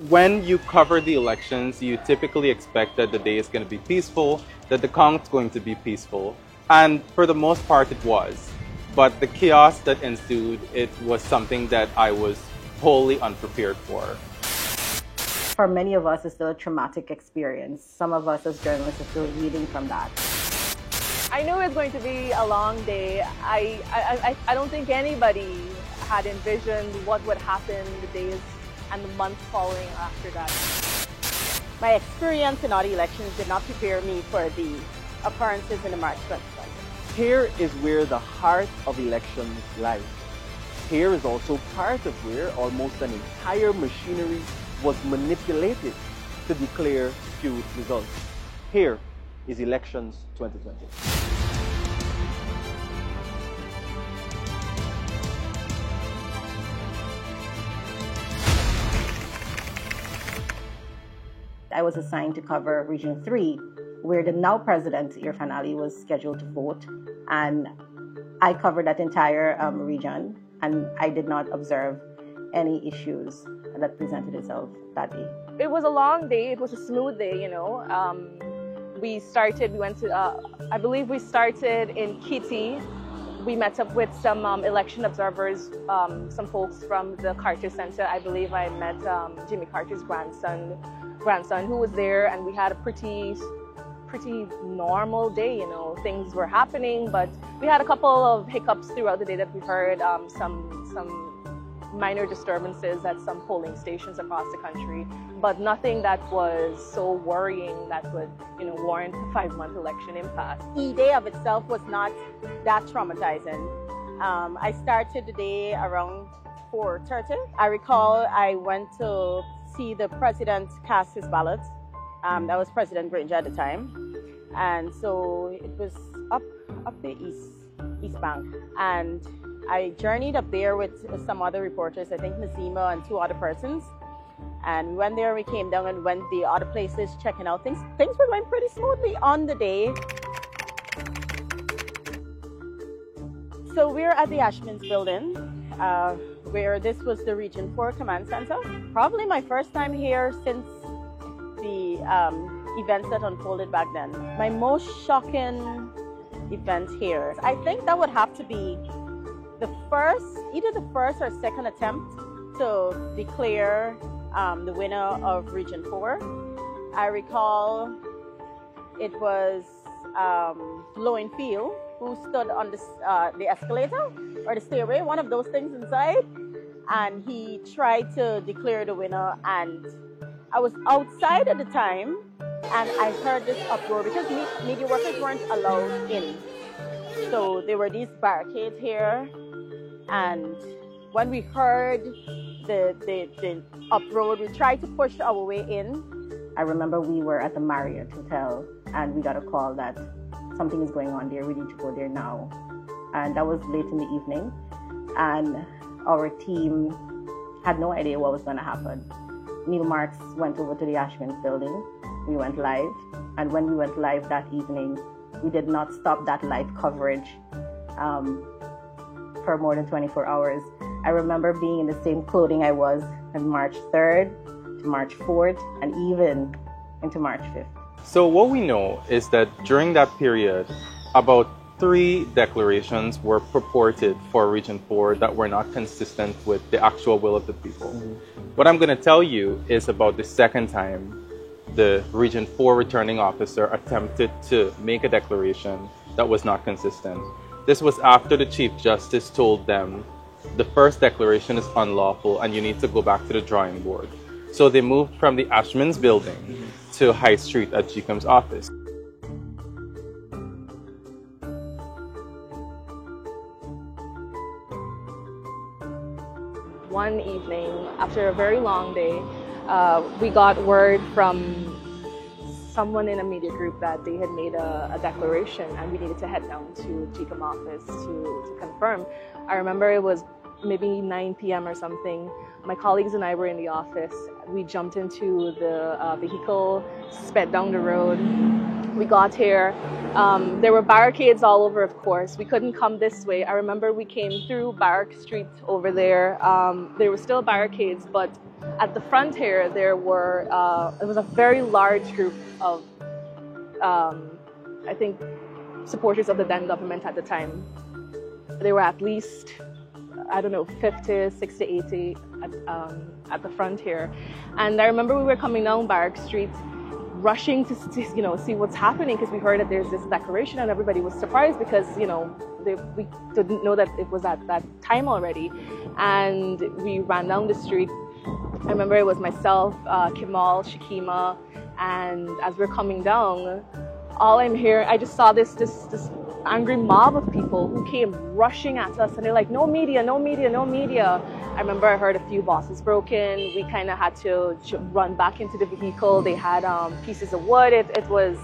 when you cover the elections, you typically expect that the day is going to be peaceful, that the count's going to be peaceful. And for the most part, it was. But the chaos that ensued, it was something that I was wholly unprepared for. For many of us, it's still a traumatic experience. Some of us as journalists are still reading from that. I knew it was going to be a long day. I don't think anybody had envisioned what would happen the days and the months following after that. My experience in all the elections did not prepare me for the occurrences in the March 2020. Here is where the heart of elections lies. Here is also part of where almost an entire machinery was manipulated to declare skewed results. Here is Elections 2020. I was assigned to cover Region 3, where the now president, Irfan Ali, was scheduled to vote. And I covered that entire region, and I did not observe any issues that presented itself that day. It was a long day. It was a smooth day, you know. We went to, I believe we started in Kitty. We met up with some election observers, some folks from the Carter Center. I believe I met Jimmy Carter's grandson who was there, and we had a pretty normal day, you know. Things were happening, but we had a couple of hiccups throughout the day that we heard, some minor disturbances at some polling stations across the country, but nothing that was so worrying that would, you know, warrant a 5-month election impasse. The day of itself was not that traumatizing. I started the day around 4:30. I recall I went to see the president cast his ballot. That was President Granger at the time. And so it was up the East Bank. And I journeyed up there with some other reporters, I think Nazima and 2 other persons. And we went there, we came down and went the other places checking out things. Things were going pretty smoothly on the day. So we're at the Ashman's building, where this was the Region 4 Command Center. Probably my first time here since the events that unfolded back then. My most shocking event here, I think that would have to be either the first or second attempt to declare the winner of Region 4. I recall it was Lowenfield who stood on the escalator or the stairway, one of those things inside, and he tried to declare the winner, and I was outside at the time, and I heard this uproar because media workers weren't allowed in. So there were these barricades here, and when we heard the uproar, we tried to push our way in. I remember we were at the Marriott Hotel, and we got a call that something is going on there, we need to go there now. And that was late in the evening, and our team had no idea what was going to happen. Neil Marks went over to the Ashman's building. We went live, and when we went live that evening, we did not stop that live coverage for more than 24 hours. I remember being in the same clothing I was on March 3rd to March 4th, and even into March 5th. So what we know is that during that period, about 3 declarations were purported for Region 4 that were not consistent with the actual will of the people. What I'm going to tell you is about the second time the Region 4 returning officer attempted to make a declaration that was not consistent. This was after the Chief Justice told them the first declaration is unlawful and you need to go back to the drawing board. So they moved from the Ashman's building to High Street at GCOM's office. One evening, after a very long day, we got word from someone in a media group that they had made a declaration and we needed to head down to GCOM office to confirm. I remember it was maybe 9 p.m. or something. My colleagues and I were in the office. We jumped into the vehicle, sped down the road. We got here. There were barricades all over, of course. We couldn't come this way. I remember we came through Barrack Street over there. There were still barricades, but At the front here, there was a very large group of, I think, supporters of the then government at the time. There were at least, I don't know, 50, 60, 80 at the front here. And I remember we were coming down Barrack Street, rushing to see what's happening, because we heard that there's this declaration, and everybody was surprised because we didn't know that it was at that time already. And we ran down the street. I remember it was myself, Kemal, Shakima, and as we're coming down, all I'm hearing, I just saw this angry mob of people who came rushing at us, and they're like, no media, no media, no media. I remember I heard a few bottles broken. We kind of had to run back into the vehicle. They had pieces of wood. It was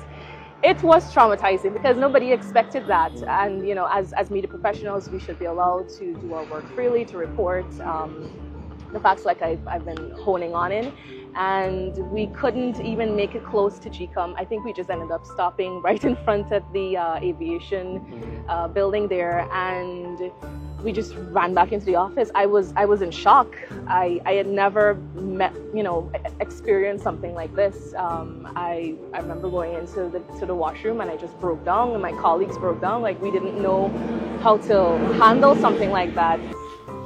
traumatizing because nobody expected that. And as media professionals, we should be allowed to do our work freely, to report the facts like I've been honing on in. And we couldn't even make it close to GCOM. I think we just ended up stopping right in front of the aviation building there, and we just ran back into the office. I was in shock. I had never experienced something like this. I remember going into the washroom, and I just broke down, and my colleagues broke down. Like, we didn't know how to handle something like that.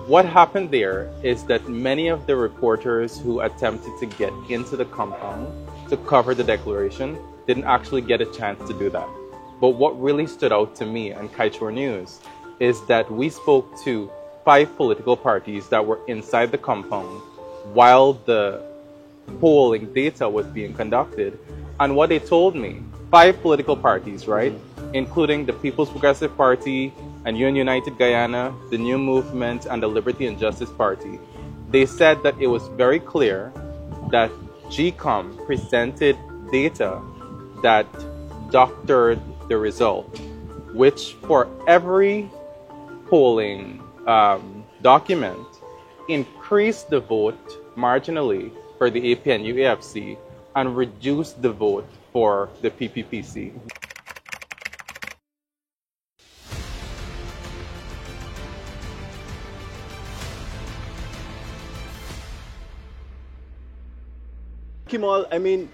What happened there is that many of the reporters who attempted to get into the compound to cover the declaration didn't actually get a chance to do that. But what really stood out to me and Kaieteur News is that we spoke to 5 political parties that were inside the compound while the polling data was being conducted. And what they told me, 5 political parties, right? Including the People's Progressive Party and United Guyana, the New Movement, and the Liberty and Justice Party. They said that it was very clear that GCOM presented data that doctored the result, which for every polling document increased the vote marginally for the APNU-AFC and reduced the vote for the PPPC. Kemal, I mean,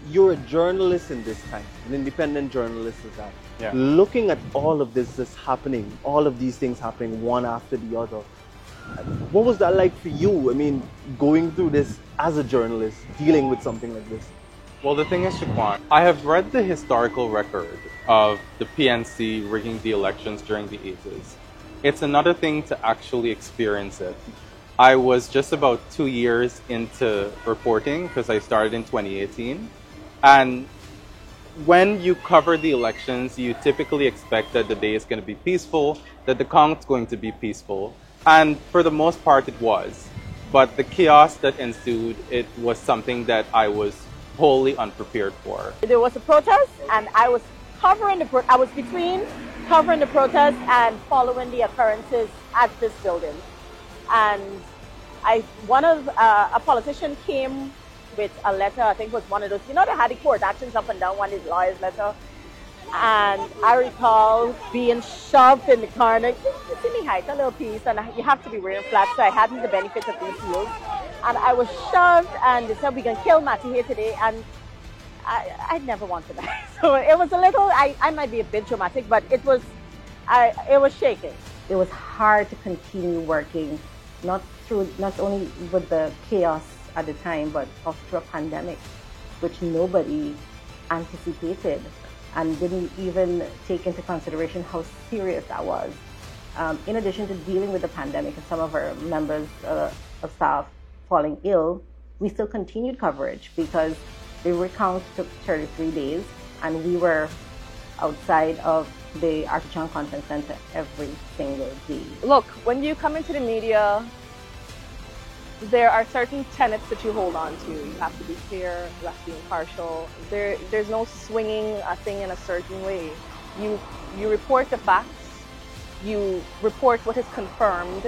you're a journalist in this time, an independent journalist is that. Yeah. Looking at all of this happening, all of these things happening one after the other, what was that like for you? I mean, going through this as a journalist, dealing with something like this? Well, the thing is, Shaquan, I have read the historical record of the PNC rigging the elections during the 80s. It's another thing to actually experience it. I was just about 2 years into reporting because I started in 2018. And when you cover the elections, you typically expect that the day is going to be peaceful, that the count's going to be peaceful. And for the most part, it was. But the chaos that ensued, it was something that I was wholly unprepared for. There was a protest, and I was between covering the protest and following the occurrences at this building. And a politician came with a letter. I think it was one of those, they had the court actions up and down, one is lawyer's letter. And I recall being shoved in the corner. You see me height, a little piece, and you have to be wearing flats, so I hadn't the benefit of these heels. And I was shoved, and they said, we're going to kill Matty here today. And I never wanted that. So it was a little, I might be a bit dramatic, but it was shaking. It was hard to continue working, not only with the chaos at the time, but also through a pandemic, which nobody anticipated and didn't even take into consideration how serious that was. In addition to dealing with the pandemic and some of our members of staff falling ill, we still continued coverage because the recount took 33 days, and we were outside of the Archon Conference Center every single day. Look, when you come into the media, there are certain tenets that you hold on to. You have to be fair, you have to be impartial. There's no swinging a thing in a certain way. You report the facts, you report what is confirmed,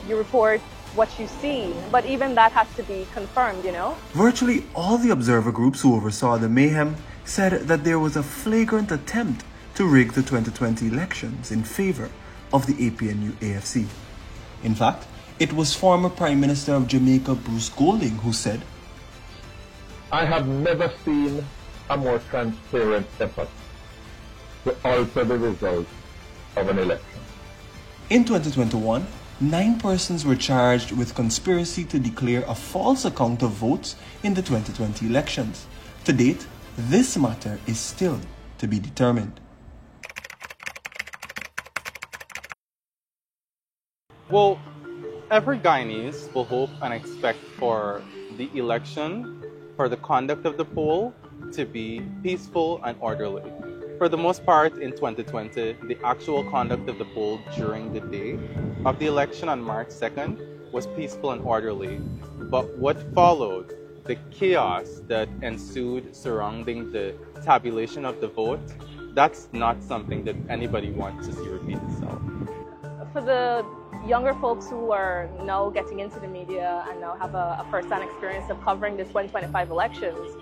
you report what you see, but even that has to be confirmed, Virtually all the observer groups who oversaw the mayhem said that there was a flagrant attempt to rig the 2020 elections in favor of the APNU-AFC. In fact, It was former Prime Minister of Jamaica Bruce Golding who said, "I have never seen a more transparent effort to alter the result of an election." In 2021, 9 persons were charged with conspiracy to declare a false account of votes in the 2020 elections. To date, this matter is still to be determined. Well, every Guyanese will hope and expect for the election, for the conduct of the poll to be peaceful and orderly. For the most part, in 2020, the actual conduct of the poll during the day of the election on March 2nd was peaceful and orderly. But what followed, the chaos that ensued surrounding the tabulation of the vote, that's not something that anybody wants to see repeat itself. For the younger folks who are now getting into the media and now have a first-hand experience of covering the 2025 elections,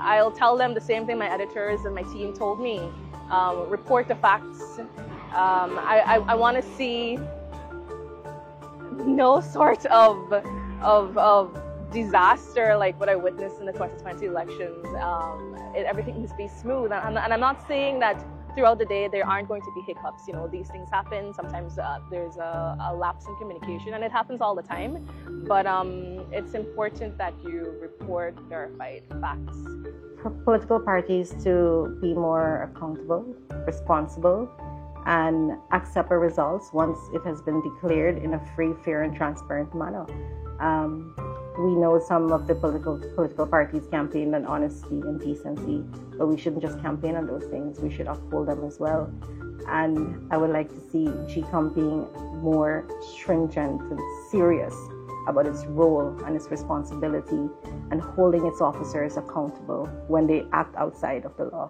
I'll tell them the same thing my editors and my team told me. Report the facts. I want to see no sort of disaster like what I witnessed in the 2020 elections. Everything must be smooth. And I'm not saying that throughout the day there aren't going to be hiccups. You know, these things happen. Sometimes there's a lapse in communication, and it happens all the time. But it's important that you report verified facts. For political parties to be more accountable, responsible, and accept the results once it has been declared in a free, fair, and transparent manner. We know some of the political parties campaign on honesty and decency, but we shouldn't just campaign on those things. We should uphold them as well. And I would like to see GCOM being more stringent and serious about its role and its responsibility and holding its officers accountable when they act outside of the law.